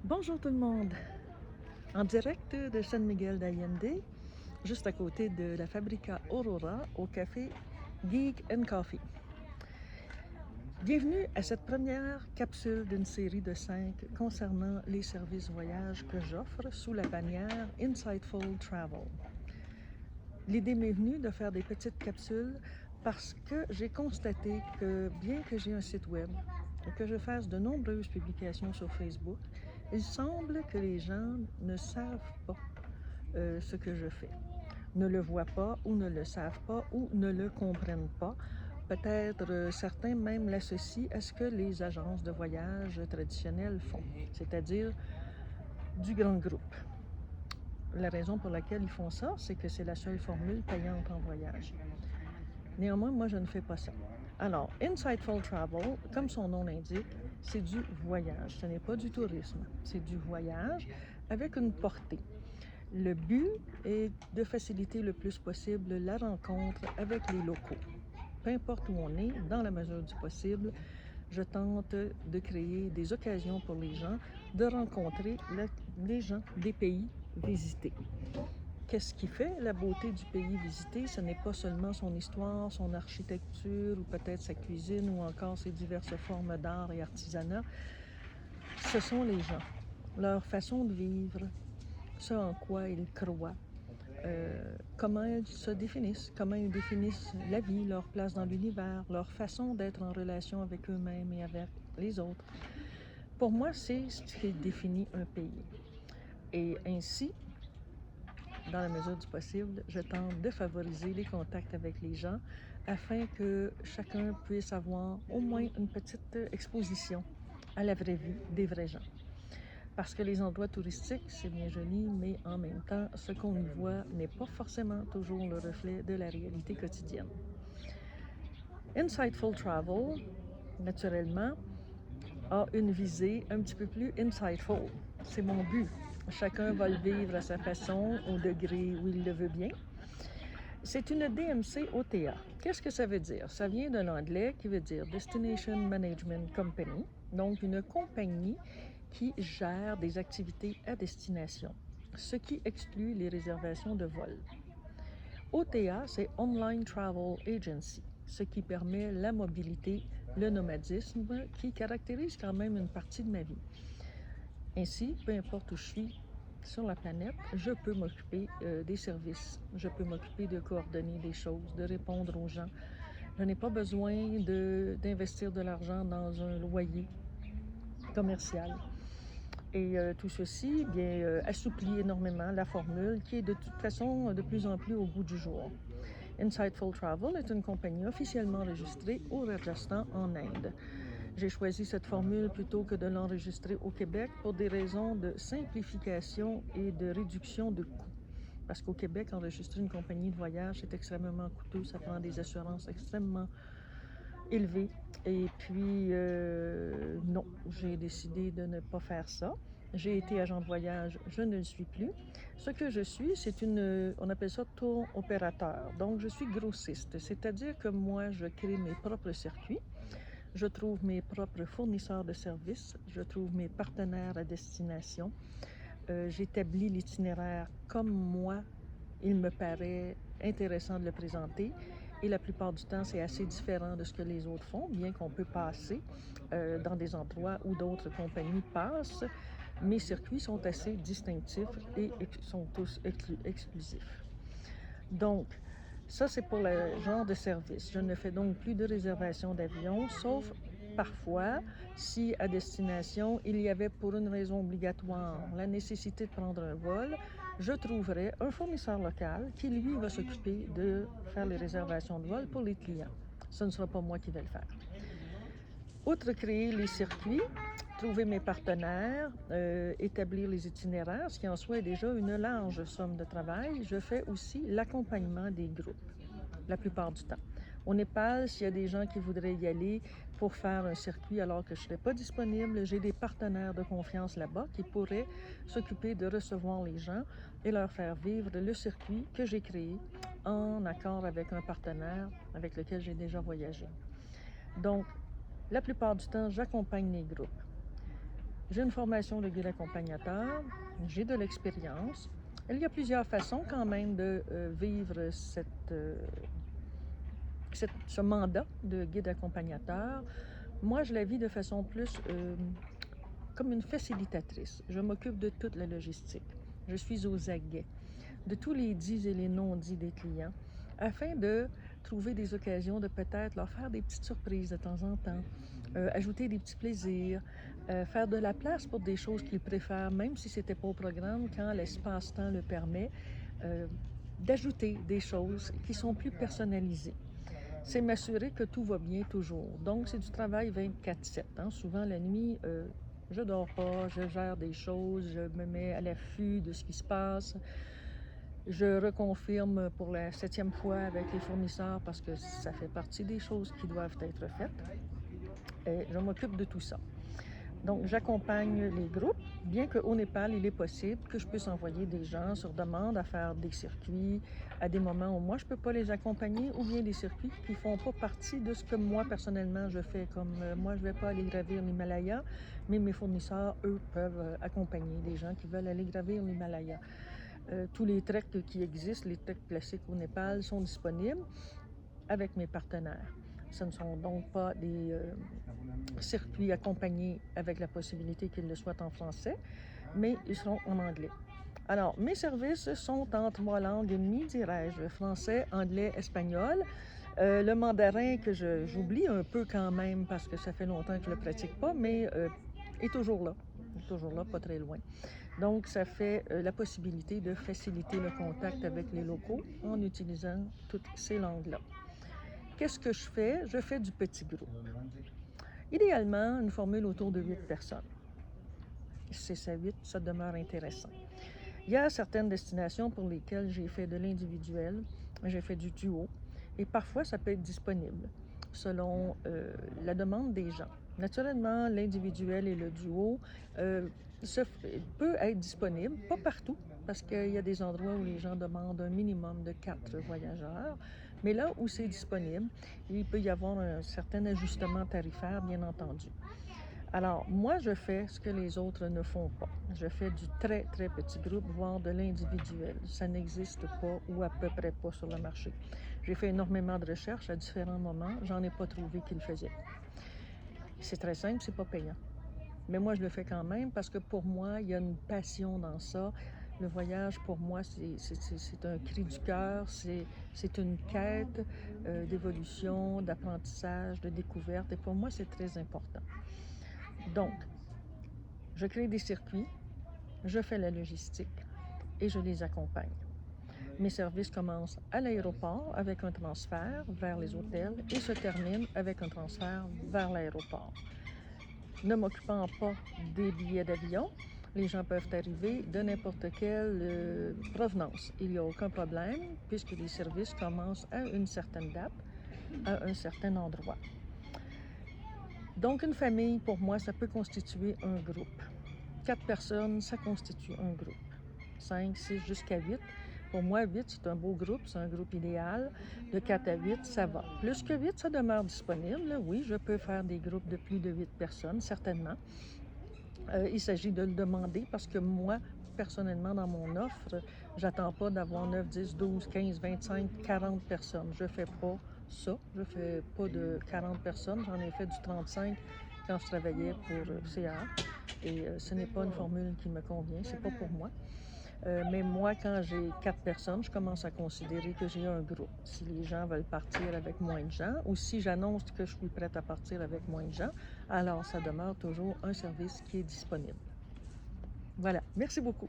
Bonjour tout le monde, en direct de San Miguel d'Allende, juste à côté de la Fabrica Aurora au café Geek and Coffee. Bienvenue à cette première capsule d'une série de 5 concernant les services voyage que j'offre sous la bannière Insightful Travel. L'idée m'est venue de faire des petites capsules parce que j'ai constaté que bien que j'ai un site web et que je fasse de nombreuses publications sur Facebook, il semble que les gens ne savent pas ce que je fais, ne le voient pas ou ne le savent pas ou ne le comprennent pas. Peut-être certains même l'associent à ce que les agences de voyage traditionnelles font, c'est-à-dire du grand groupe. La raison pour laquelle ils font ça, c'est que c'est la seule formule payante en voyage. Néanmoins, moi, je ne fais pas ça. Alors, Insightful Travel, comme son nom l'indique, c'est du voyage. Ce n'est pas du tourisme, c'est du voyage avec une portée. Le but est de faciliter le plus possible la rencontre avec les locaux. Peu importe où on est, dans la mesure du possible, je tente de créer des occasions pour les gens de rencontrer les gens des pays visités. Qu'est-ce qui fait la beauté du pays visité? Ce n'est pas seulement son histoire, son architecture ou peut-être sa cuisine ou encore ses diverses formes d'art et artisanat. Ce sont les gens, leur façon de vivre, ce en quoi ils croient, comment ils se définissent, comment ils définissent la vie, leur place dans l'univers, leur façon d'être en relation avec eux-mêmes et avec les autres. Pour moi, c'est ce qui définit un pays. Et ainsi, dans la mesure du possible, je tente de favoriser les contacts avec les gens afin que chacun puisse avoir au moins une petite exposition à la vraie vie des vrais gens. Parce que les endroits touristiques, c'est bien joli, mais en même temps, ce qu'on y voit n'est pas forcément toujours le reflet de la réalité quotidienne. Insightful Travel, naturellement, a une visée un petit peu plus insightful. C'est mon but. Chacun va le vivre à sa façon, au degré où il le veut bien. C'est une DMC OTA. Qu'est-ce que ça veut dire? Ça vient de l'anglais qui veut dire Destination Management Company, donc une compagnie qui gère des activités à destination, ce qui exclut les réservations de vol. OTA, c'est Online Travel Agency, ce qui permet la mobilité, le nomadisme, qui caractérise quand même une partie de ma vie. Ainsi, peu importe où je suis sur la planète, je peux m'occuper des services, je peux m'occuper de coordonner des choses, de répondre aux gens. Je n'ai pas besoin d'investir de l'argent dans un loyer commercial. Et tout ceci assouplit énormément la formule qui est de toute façon de plus en plus au goût du jour. Insightful Travel est une compagnie officiellement enregistrée au Rajasthan en Inde. J'ai choisi cette formule plutôt que de l'enregistrer au Québec pour des raisons de simplification et de réduction de coûts. Parce qu'au Québec, enregistrer une compagnie de voyage, c'est extrêmement coûteux, ça prend des assurances extrêmement élevées. Et puis, non, j'ai décidé de ne pas faire ça. J'ai été agent de voyage, je ne le suis plus. Ce que je suis, on appelle ça tour opérateur. Donc, je suis grossiste, c'est-à-dire que moi, je crée mes propres circuits. Je trouve mes propres fournisseurs de services, je trouve mes partenaires à destination. J'établis l'itinéraire comme moi, il me paraît intéressant de le présenter. Et la plupart du temps, c'est assez différent de ce que les autres font, bien qu'on peut passer dans des endroits où d'autres compagnies passent. Mes circuits sont assez distinctifs et sont tous exclusifs. Donc, ça, c'est pour le genre de service. Je ne fais donc plus de réservation d'avion, sauf parfois si à destination, il y avait pour une raison obligatoire la nécessité de prendre un vol, je trouverai un fournisseur local qui, lui, va s'occuper de faire les réservations de vol pour les clients. Ce ne sera pas moi qui vais le faire. Outre créer les circuits, trouver mes partenaires, établir les itinéraires, ce qui en soi est déjà une large somme de travail, je fais aussi l'accompagnement des groupes, la plupart du temps. Au Népal, s'il y a des gens qui voudraient y aller pour faire un circuit alors que je ne serais pas disponible, j'ai des partenaires de confiance là-bas qui pourraient s'occuper de recevoir les gens et leur faire vivre le circuit que j'ai créé en accord avec un partenaire avec lequel j'ai déjà voyagé. Donc, la plupart du temps, j'accompagne les groupes. J'ai une formation de guide accompagnateur, j'ai de l'expérience. Il y a plusieurs façons quand même de vivre ce mandat de guide accompagnateur. Moi, je la vis de façon plus comme une facilitatrice. Je m'occupe de toute la logistique. Je suis aux aguets de tous les dits et les non-dits des clients afin de trouver des occasions de peut-être leur faire des petites surprises de temps en temps, ajouter des petits plaisirs, faire de la place pour des choses qu'ils préfèrent, même si ce n'était pas au programme, quand l'espace-temps le permet, d'ajouter des choses qui sont plus personnalisées. C'est m'assurer que tout va bien toujours. Donc, c'est du travail 24/7. Hein. Souvent, la nuit, je dors pas, je gère des choses, je me mets à l'affût de ce qui se passe. Je reconfirme pour la 7e fois avec les fournisseurs parce que ça fait partie des choses qui doivent être faites. Et je m'occupe de tout ça. Donc, j'accompagne les groupes, bien qu'au Népal, il est possible que je puisse envoyer des gens sur demande à faire des circuits à des moments où moi, je ne peux pas les accompagner, ou bien des circuits qui ne font pas partie de ce que moi, personnellement, je fais. Comme moi, je ne vais pas aller gravir l'Himalaya, mais mes fournisseurs, eux, peuvent accompagner des gens qui veulent aller gravir l'Himalaya. Tous les treks qui existent, les treks classiques au Népal, sont disponibles avec mes partenaires. Ce ne sont donc pas des circuits accompagnés avec la possibilité qu'ils le soient en français, mais ils seront en anglais. Alors, mes services sont en 3 langues et demie, dirais-je, français, anglais, espagnol. Le mandarin que j'oublie un peu quand même parce que ça fait longtemps que je ne le pratique pas, mais est toujours là. Toujours là, pas très loin. Donc, ça fait la possibilité de faciliter le contact avec les locaux en utilisant toutes ces langues-là. Qu'est-ce que je fais? Je fais du petit groupe. Idéalement, une formule autour de 8 personnes. 6 à 8, ça demeure intéressant. Il y a certaines destinations pour lesquelles j'ai fait de l'individuel, j'ai fait du duo, et parfois ça peut être disponible selon la demande des gens. Naturellement, l'individuel et le duo peut être disponible, pas partout, parce qu'il y a des endroits où les gens demandent un minimum de 4 voyageurs, mais là où c'est disponible, il peut y avoir un certain ajustement tarifaire, bien entendu. Alors, moi, je fais ce que les autres ne font pas. Je fais du très, très petit groupe, voire de l'individuel. Ça n'existe pas ou à peu près pas sur le marché. J'ai fait énormément de recherches à différents moments. J'en ai pas trouvé qui le faisaient. C'est très simple, c'est pas payant. Mais moi, je le fais quand même parce que pour moi, il y a une passion dans ça. Le voyage, pour moi, c'est un cri du cœur, c'est une quête d'évolution, d'apprentissage, de découverte. Et pour moi, c'est très important. Donc, je crée des circuits, je fais la logistique et je les accompagne. Mes services commencent à l'aéroport avec un transfert vers les hôtels et se terminent avec un transfert vers l'aéroport. Ne m'occupant pas des billets d'avion, les gens peuvent arriver de n'importe quelle provenance. Il n'y a aucun problème puisque les services commencent à une certaine date, à un certain endroit. Donc, une famille, pour moi, ça peut constituer un groupe. 4 personnes, ça constitue un groupe. 5, 6, jusqu'à 8. Pour moi, 8, c'est un beau groupe, c'est un groupe idéal. De 4 à 8, ça va. Plus que 8, ça demeure disponible. Oui, je peux faire des groupes de plus de 8 personnes, certainement. Il s'agit de le demander parce que moi, personnellement, dans mon offre, j'attends pas d'avoir 9, 10, 12, 15, 25, 40 personnes. Je fais pas ça. Je fais pas de 40 personnes. J'en ai fait du 35 quand je travaillais pour CA. Et ce n'est pas une formule qui me convient. C'est pas pour moi. Mais moi, quand j'ai 4 personnes, je commence à considérer que j'ai un groupe. Si les gens veulent partir avec moins de gens ou si j'annonce que je suis prête à partir avec moins de gens, alors ça demeure toujours un service qui est disponible. Voilà. Merci beaucoup.